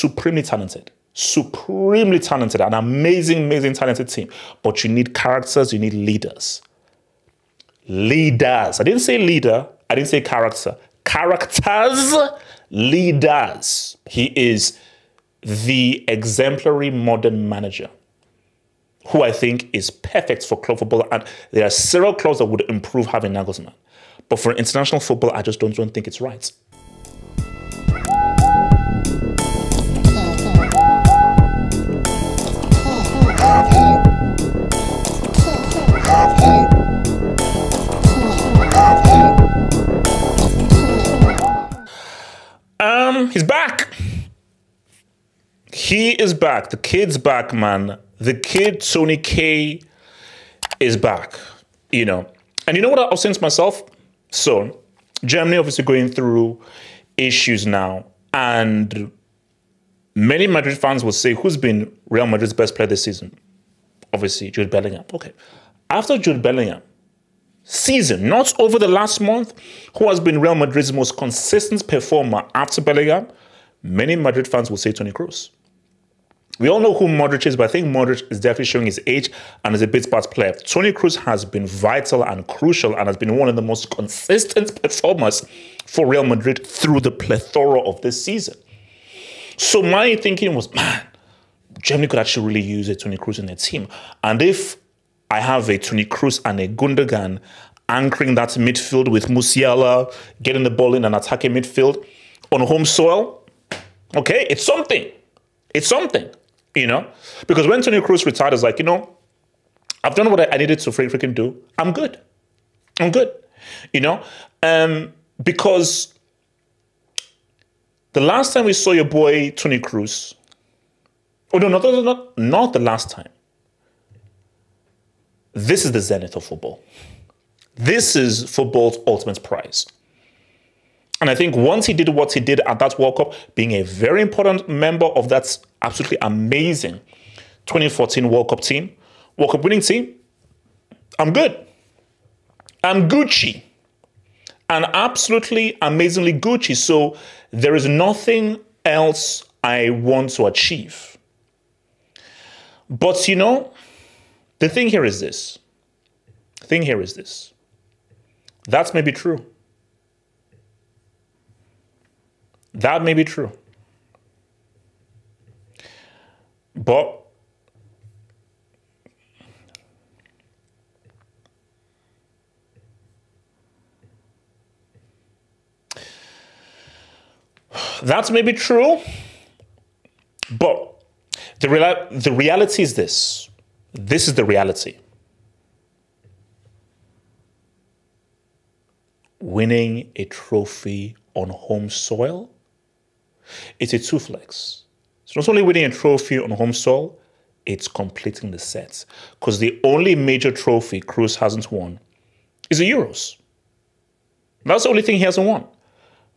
supremely talented. Supremely talented. An amazing, amazing talented team. But you need characters, you need leaders. Leaders. I didn't say leader. I didn't say character. Characters, leaders. He is the exemplary modern manager who I think is perfect for club football. And there are several clubs that would improve having Nagelsmann. But for international football, I just don't think it's right. He's back. He is back. The kid's back, man. The kid, Tony K, is back, you know. And you know what I was saying to myself? So, Germany obviously going through issues now. And many Madrid fans will say, who's been Real Madrid's best player this season? Obviously, Jude Bellingham. Okay. After Jude Bellingham, season, not over the last month, who has been Real Madrid's most consistent performer after Bellingham? Many Madrid fans will say Toni Kroos. We all know who Modric is, but I think Modric is definitely showing his age and is a bit part player. Toni Kroos has been vital and crucial and has been one of the most consistent performers for Real Madrid through the plethora of this season. So my thinking was, man, Germany could actually really use a Toni Kroos in their team. And if I have a Toni Kroos and a Gundogan anchoring that midfield with Musiala, getting the ball in and attacking midfield on home soil, okay, it's something. It's something, you know? Because when Toni Kroos retired, I was like, you know, I've done what I needed to freaking do. I'm good. I'm good, you know? Because the last time we saw your boy Toni Kroos, oh, no, not the last time. This is the zenith of football. This is football's ultimate prize. And I think once he did what he did at that World Cup, being a very important member of that absolutely amazing 2014 World Cup team, World Cup winning team, I'm good. I'm Gucci. And absolutely amazingly Gucci. So there is nothing else I want to achieve. But you know, the thing here is this. That may be true. That may be true. But that may be true. But the reality is this. This is the reality. Winning a trophy on home soil, it's a two flex. It's not only winning a trophy on home soil, it's completing the set. Because the only major trophy Kroos hasn't won is the Euros. That's the only thing he hasn't won.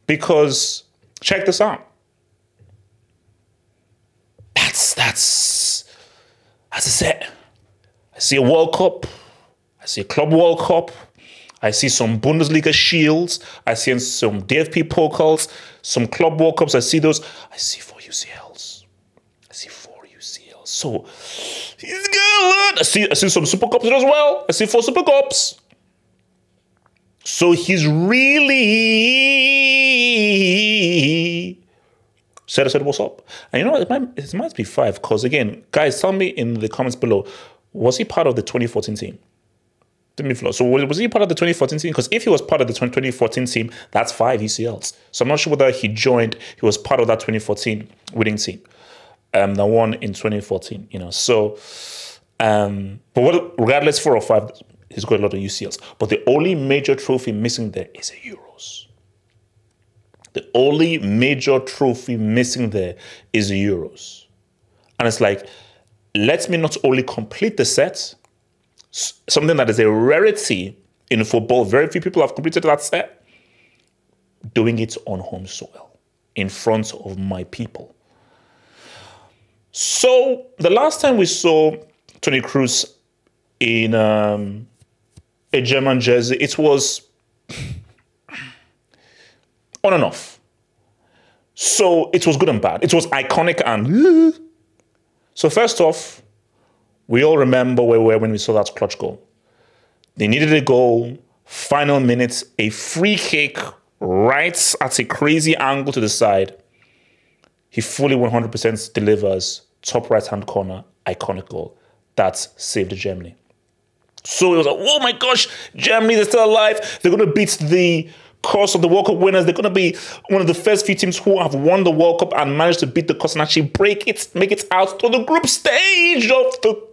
Because, check this out. That's a set. I see a World Cup. I see a Club World Cup. I see some Bundesliga shields. I see some DFP Pokals, some Club World Cups. I see those. I see 4 UCLs. So he's good. I see some Super Cups as well. I see 4 Super Cups. So he's really said what's up. And you know, it might be 5. Because again, guys, tell me in the comments below, was he part of the 2014 team? So was he part of the 2014 team? Because if he was part of the 2014 team, that's 5 UCLs. So I'm not sure whether he was part of that 2014 winning team. The one in 2014, you know. So, regardless, 4 or 5, he's got a lot of UCLs. But the only major trophy missing there is a Euros. The only major trophy missing there is the Euros. And it's like, let me not only complete the set, something that is a rarity in football. Very few people have completed that set. Doing it on home soil, in front of my people. So the last time we saw Toni Kroos in a German jersey, it was on and off. So it was good and bad. It was iconic and... So first off, we all remember where we were when we saw that clutch goal. They needed a goal, final minutes, a free kick right at a crazy angle to the side. He fully 100% delivers, top right-hand corner, iconic goal. That's saved Germany. So it was like, oh my gosh, Germany, they're still alive. They're going to beat the course of the World Cup winners. They're going to be one of the first few teams who have won the World Cup and managed to beat the course and actually make it out to the group stage of the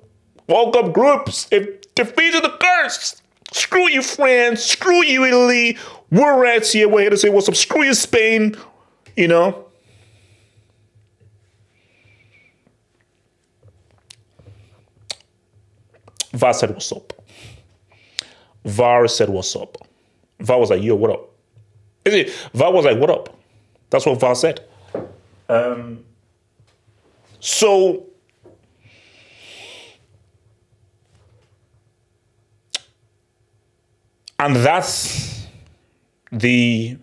World Cup groups. They've defeated the curse. Screw you, France. Screw you, Italy. We're right here. We're here to say what's up. Screw you, Spain. You know. VAR said, what's up? VAR said, what's up? VAR was like, yo, what up? VAR was like, what up? That's what VAR said. So, and that's the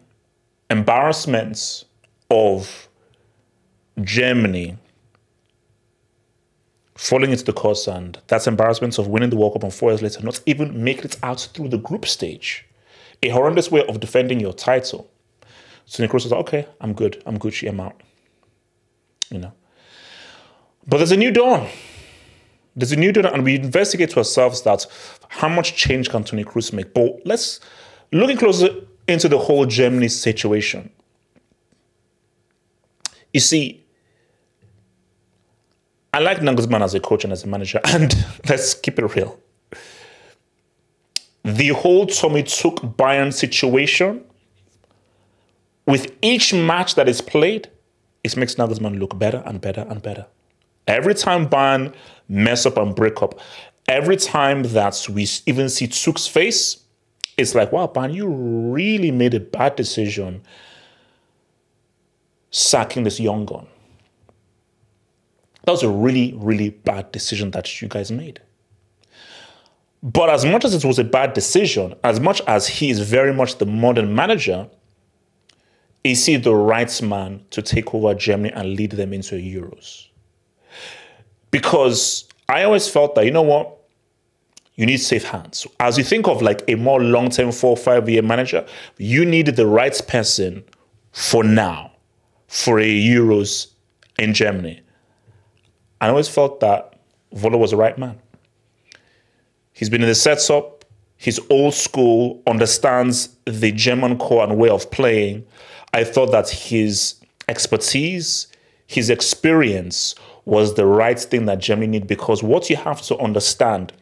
embarrassments of Germany falling into the course, and that's embarrassments of winning the World Cup and 4 years later not even making it out through the group stage. A horrendous way of defending your title. So Kroos was like, okay, I'm good. I'm Gucci. I'm out. You know. But there's a new dawn. There's a new dawn, and we investigate to ourselves that how much change can Toni Kroos make. But let's looking closer into the whole Germany situation. You see, I like Nagelsmann as a coach and as a manager, and let's keep it real. The whole Tommy took Bayern situation, with each match that is played, it makes Nagelsmann look better and better and better. Every time Bayern mess up and break up, every time that we even see Tuch's face, it's like, wow, Bayern, you really made a bad decision sacking this young gun. That was a really, really bad decision that you guys made. But as much as it was a bad decision, as much as he is very much the modern manager, is he the right man to take over Germany and lead them into Euros? Because I always felt that, you know what? You need safe hands. As you think of like a more long-term 4 or 5 year manager, you need the right person for now, for a Euros in Germany. I always felt that Volo was the right man. He's been in the setup. He's old school, understands the German core and way of playing. I thought that his expertise, his experience was the right thing that Germany needed, because what you have to understand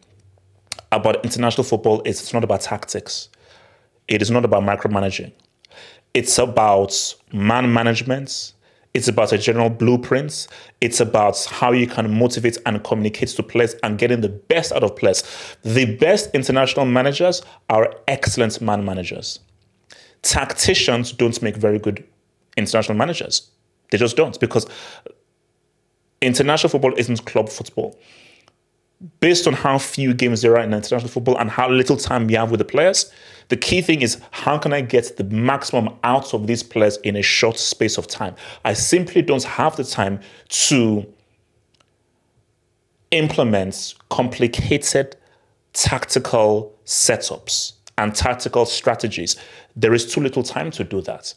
about international football is it's not about tactics. It is not about micromanaging. It's about man management. It's about a general blueprint. It's about how you can motivate and communicate to players and getting the best out of players. The best international managers are excellent man managers. Tacticians don't make very good international managers. They just don't, because international football isn't club football. Based on how few games there are in international football and how little time you have with the players, the key thing is, how can I get the maximum out of these players in a short space of time? I simply don't have the time to implement complicated tactical setups and tactical strategies. There is too little time to do that.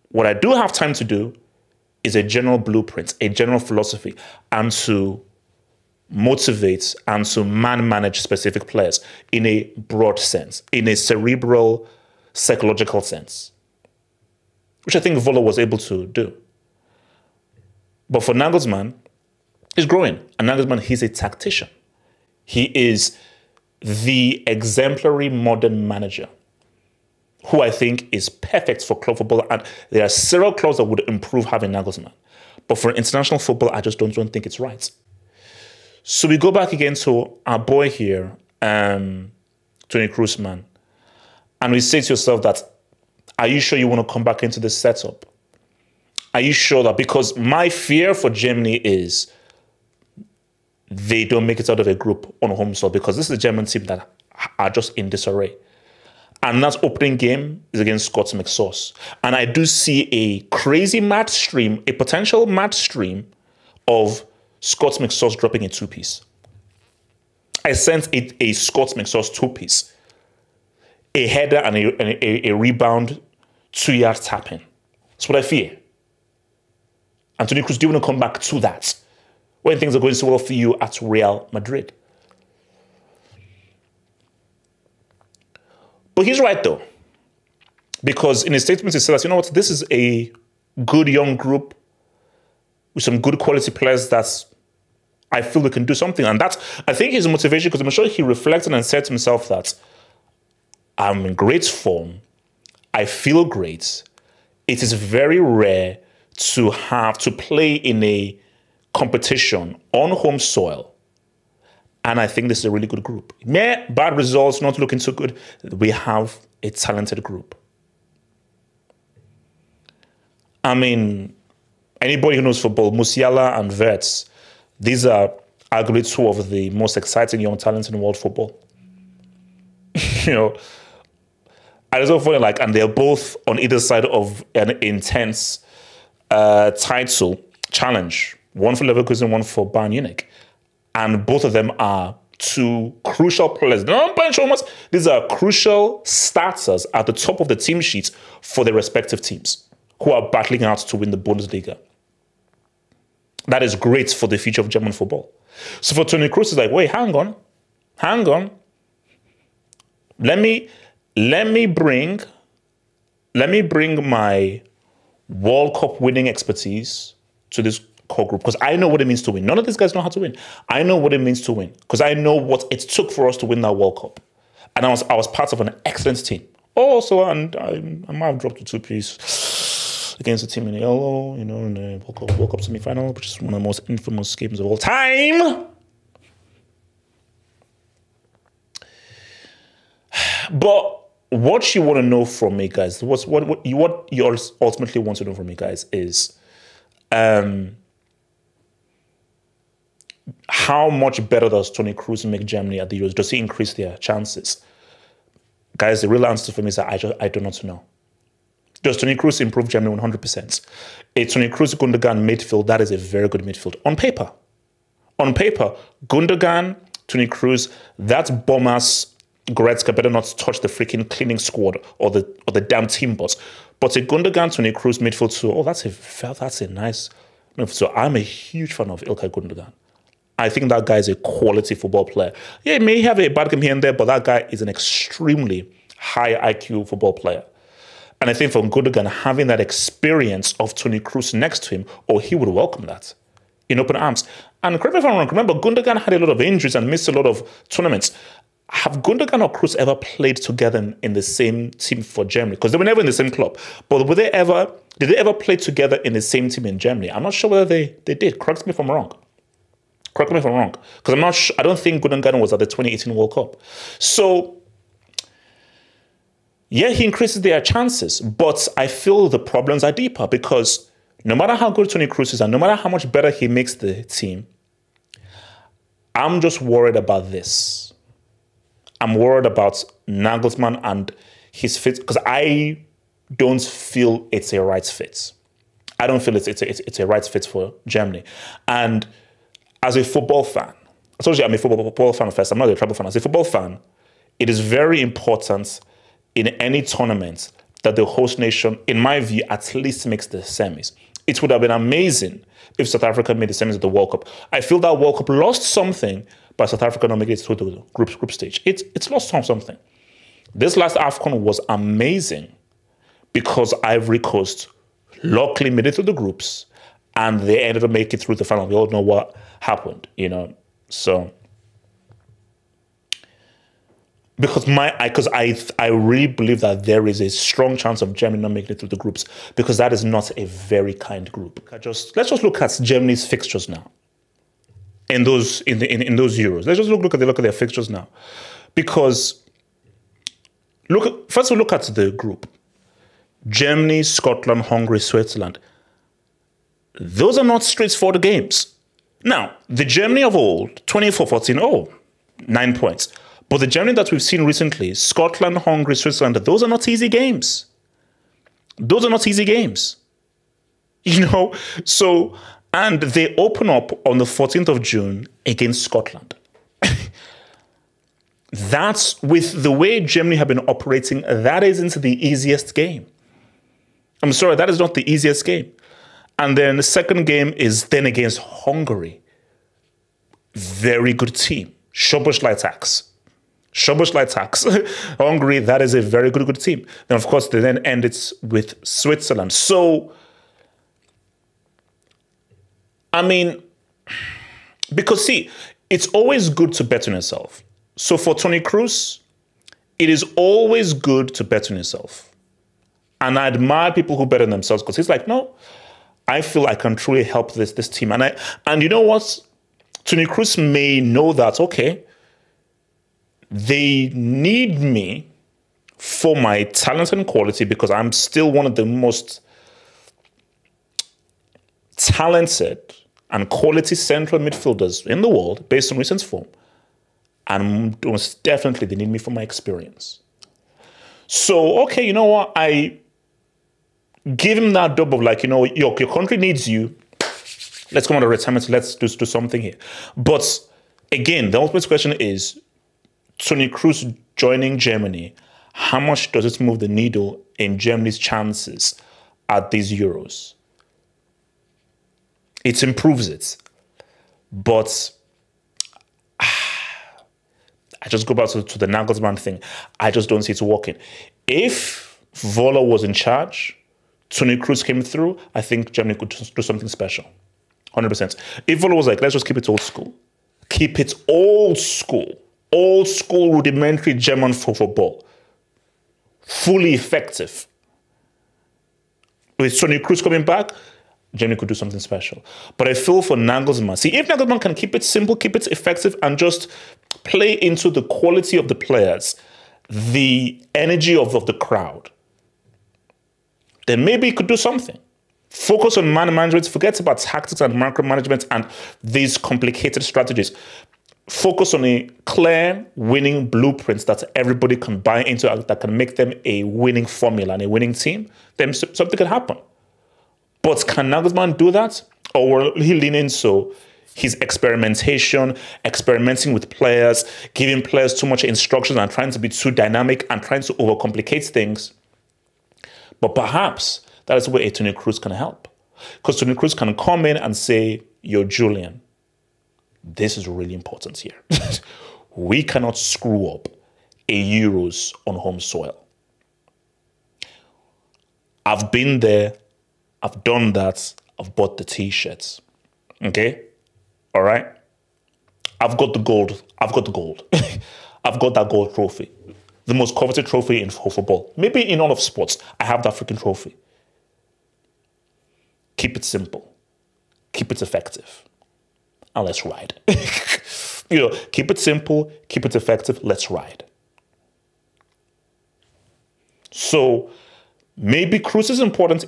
What I do have time to do is a general blueprint, a general philosophy, and to motivate and to manage specific players in a broad sense, in a cerebral, psychological sense, which I think Volo was able to do. But for Nagelsmann, he's growing. And Nagelsmann, he's a tactician. He is the exemplary modern manager who I think is perfect for club football. And there are several clubs that would improve having Nagelsmann. But for international football, I just don't think it's right. So we go back again to our boy here, Toni Kroos, man. And we say to yourself that, are you sure you want to come back into this setup? Are you sure that, because my fear for Germany is they don't make it out of a group on home soil, because this is a German team that are just in disarray. And that opening game is against Scots McSauce. And I do see a crazy match stream, a potential match stream of Scots McSauce dropping a two-piece. I sense a Scots McSauce two-piece. A header and a rebound, 2-yard tapping. That's what I fear. Anthony Kroos, do you want to come back to that when things are going so well for you at Real Madrid? But he's right, though, because in his statement he says, you know what, this is a good young group with some good quality players that I feel we can do something. And that's, I think, his motivation, because I'm sure he reflected and said to himself that I'm in great form. I feel great. It is very rare to have to play in a competition on home soil. And I think this is a really good group. Bad results, not looking so good. We have a talented group. I mean, anybody who knows football, Musiala and Wirtz, these are arguably two of the most exciting young talents in world football. You know, and it's so funny, like, and they're both on either side of an intense title challenge. One for Leverkusen, one for Bayern Munich. And both of them are two crucial players. These are crucial starters at the top of the team sheets for their respective teams who are battling out to win the Bundesliga. That is great for the future of German football. So for Toni Kroos, it's like, wait, hang on. Let me bring my World Cup winning expertise to this core group, because I know what it means to win. None of these guys know how to win. I know what it means to win, because I know what it took for us to win that World Cup. And I was part of an excellent team. Also, and I might have dropped a two-piece against a team in yellow, you know, in the World Cup semi-final, which is one of the most infamous games of all time. But what you want to know from me, guys, what you ultimately want to know from me, guys, is how much better does Toni Kroos make Germany at the Euros? Does he increase their chances? Guys, the real answer for me is that I do not know. Does Toni Kroos improve Germany 100%? A Toni Kroos Gundogan midfield, that is a very good midfield. On paper, Gundogan, Toni Kroos, that's bombers. Goretzka better not touch the freaking cleaning squad or the damn team boss. But a Gundogan, Toni Kroos midfield too. Oh, that's a nice midfield. So I'm a huge fan of Ilkay Gundogan. I think that guy is a quality football player. Yeah, he may have a bad game here and there, but that guy is an extremely high IQ football player. And I think from Gundogan, having that experience of Toni Kroos next to him, he would welcome that in open arms. And correct me if I'm wrong, remember, Gundogan had a lot of injuries and missed a lot of tournaments. Have Gundogan or Kroos ever played together in the same team for Germany? Because they were never in the same club. But did they ever play together in the same team in Germany? I'm not sure whether they did. Correct me if I'm wrong. Because I'm not sure. I don't think Gundogan was at the 2018 World Cup. So, yeah, he increases their chances. But I feel the problems are deeper, because no matter how good Toni Kroos is and no matter how much better he makes the team, I'm just worried about this. I'm worried about Nagelsmann and his fit, because I don't feel it's a right fit. I don't feel it's a right fit for Germany. And as a football fan, I told you I'm a football fan first. I'm not a tribal fan. As a football fan, it is very important in any tournament that the host nation, in my view, at least makes the semis. It would have been amazing if South Africa made the semis of the World Cup. I feel that World Cup lost something by South Africa not making it through the group stage. It's lost something. This last AFCON was amazing because Ivory Coast luckily made it through the groups and they ended up making it through the final. We all know what happened, you know. So, because I really believe that there is a strong chance of Germany not making it through the groups, because that is not a very kind group. Let's just look at Germany's fixtures now. In those Euros, let's just look at their fixtures now, because first we look at the group: Germany, Scotland, Hungary, Switzerland. Those are not straightforward games. Now, the Germany of old, 24-14, 9 points. But the Germany that we've seen recently, Scotland, Hungary, Switzerland, those are not easy games. Those are not easy games. So, and they open up on the 14th of June against Scotland. That's, with the way Germany have been operating, that isn't the easiest game. I'm sorry, that is not the easiest game. And then the second game is then against Hungary. Very good team. Szoboszlai tax. Hungary, that is a very good team. Then, of course, they then end it with Switzerland. So, I mean, because see, it's always good to bet on yourself. So for Toni Kroos, it is always good to bet on yourself. And I admire people who bet on themselves because he's like, no, I feel I can truly help this team. And you know what? Toni Kroos may know that, okay, they need me for my talent and quality because I'm still one of the most talented and quality central midfielders in the world based on recent form. And most definitely they need me for my experience. So, okay, you know what? I give him that dub of like, your country needs you. Let's come out of retirement. Let's do something here. But again, the ultimate question is, Toni Kroos joining Germany, how much does it move the needle in Germany's chances at these Euros? It improves it. But I just go back to the Nagelsmann thing. I just don't see it working. If Vola was in charge, Toni Kroos came through, I think Germany could do something special. 100%. If Vola was like, let's just keep it old school. Keep it old school. Old school rudimentary German football. Fully effective. With Toni Kroos coming back, Germany could do something special. But I feel for Nagelsmann, see, if Nagelsmann can keep it simple, keep it effective, and just play into the quality of the players, the energy of the crowd, then maybe he could do something. Focus on man management, forget about tactics and micromanagement and these complicated strategies. Focus on a clear winning blueprint that everybody can buy into, that can make them a winning formula and a winning team. Then something can happen. But can Nagelsmann do that? Or will he lean into his experimentation, experimenting with players, giving players too much instruction and trying to be too dynamic and trying to overcomplicate things? But perhaps that is where a Toni Kroos can help. Because Toni Kroos can come in and say, yo, Julian, this is really important here. We cannot screw up a Euros on home soil. I've been there. I've done that. I've bought the T-shirts. Okay? All right? I've got the gold. I've got that gold trophy. The most coveted trophy in football. Maybe in all of sports, I have that freaking trophy. Keep it simple. Keep it effective. And let's ride. Keep it simple. Keep it effective. Let's ride. So maybe Kroos is important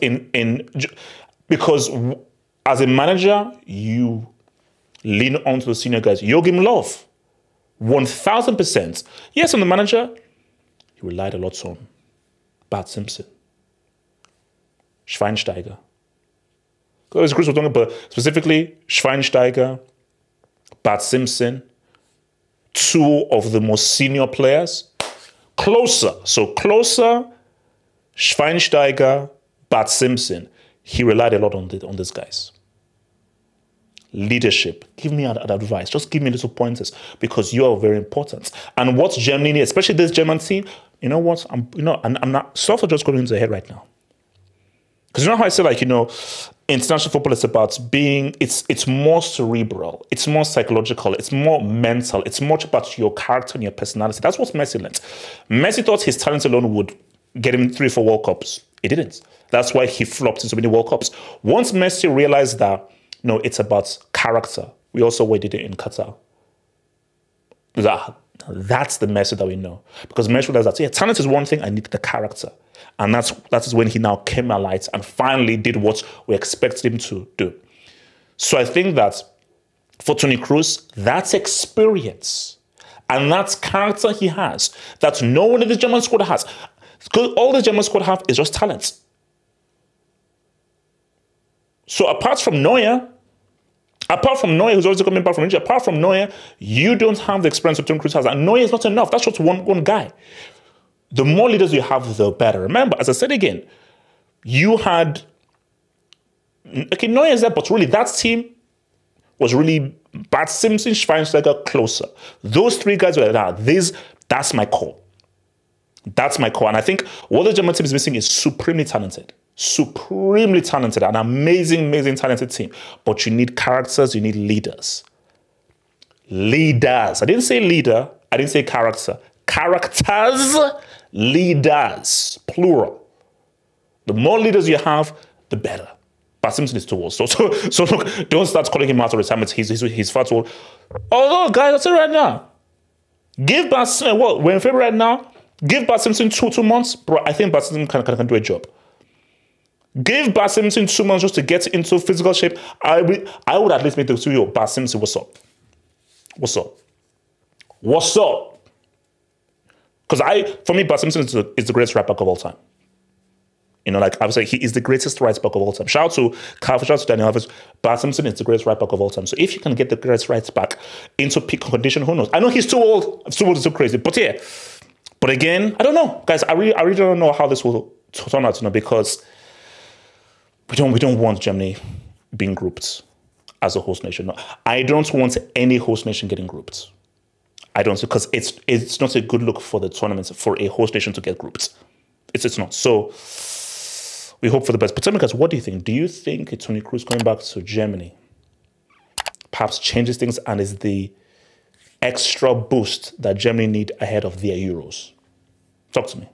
because as a manager, you lean onto the senior guys. Joachim Löw, 1,000%. Yes, I'm the manager. He relied a lot on Bart Simpson, Schweinsteiger. Because Kroos was talking about specifically Schweinsteiger, Bart Simpson, two of the most senior players. Closer, Schweinsteiger, Bart Simpson. He relied a lot on these guys. Leadership. Give me advice. Just give me little pointers because you are very important. And what Germany needs, especially this German team, you know what? I'm not. Stuff are just going into the head right now. Because you know how I say, international football is about being. It's more cerebral. It's more psychological. It's more mental. It's much about your character and your personality. That's what Messi learned. Messi thought his talent alone would get him 3-4 World Cups. It didn't. That's why he flopped in so many World Cups. Once Messi realized that, it's about character. We also did it in Qatar. That's the Messi that we know. Because Messi realized that, talent is one thing, I need the character. And that is when he now came alight and finally did what we expected him to do. So I think that for Toni Kroos, that's experience And that's character he has. That's no one in the German squad has. Because all the German squad have is just talent. So apart from Neuer, who's always coming back from injury, apart from Neuer, you don't have the experience that Toni Kroos has. And Neuer is not enough. That's just one guy. The more leaders you have, the better. Remember, as I said again, you had... Okay, Neuer is there, but really that team was really Bart Simpson, Schweinsteiger, Klose. Those three guys were like, that's my core. That's my core. And I think what the German team is missing is supremely talented. Supremely talented. An amazing, amazing talented team. But you need characters, you need leaders. Leaders. I didn't say leader, I didn't say character. Characters, leaders, plural. The more leaders you have, the better. Bart Simpson is too old. So look, don't start calling him out of retirement. He's far too old. Although, guys, I'll say right now, give Bart Simpson, we're in February right now, give Bart Simpson two months, bro. I think Bart Simpson can do a job. Give Bart Simpson 2 months just to get into physical shape. I would at least make the studio. Bart Simpson, what's up? What's up? What's up? Because for me, Bart Simpson is the greatest right back of all time. You know, like I would say, he is the greatest right back of all time. Shout out to Carl, shout out to Daniel Alves. Bart Simpson is the greatest right back of all time. So if you can get the greatest right back into peak condition, who knows? I know he's too old. Too old is too crazy. But yeah. But again, I don't know. Guys, I really don't know how this will turn out, because we don't want Germany being grouped as a host nation. No, I don't want any host nation getting grouped. I don't, because it's not a good look for the tournament for a host nation to get grouped. It's not. So we hope for the best. But tell me, guys, what do you think? Do you think Toni Kroos coming back to Germany perhaps changes things and is the extra boost that Germany need ahead of their Euros? Talk to me.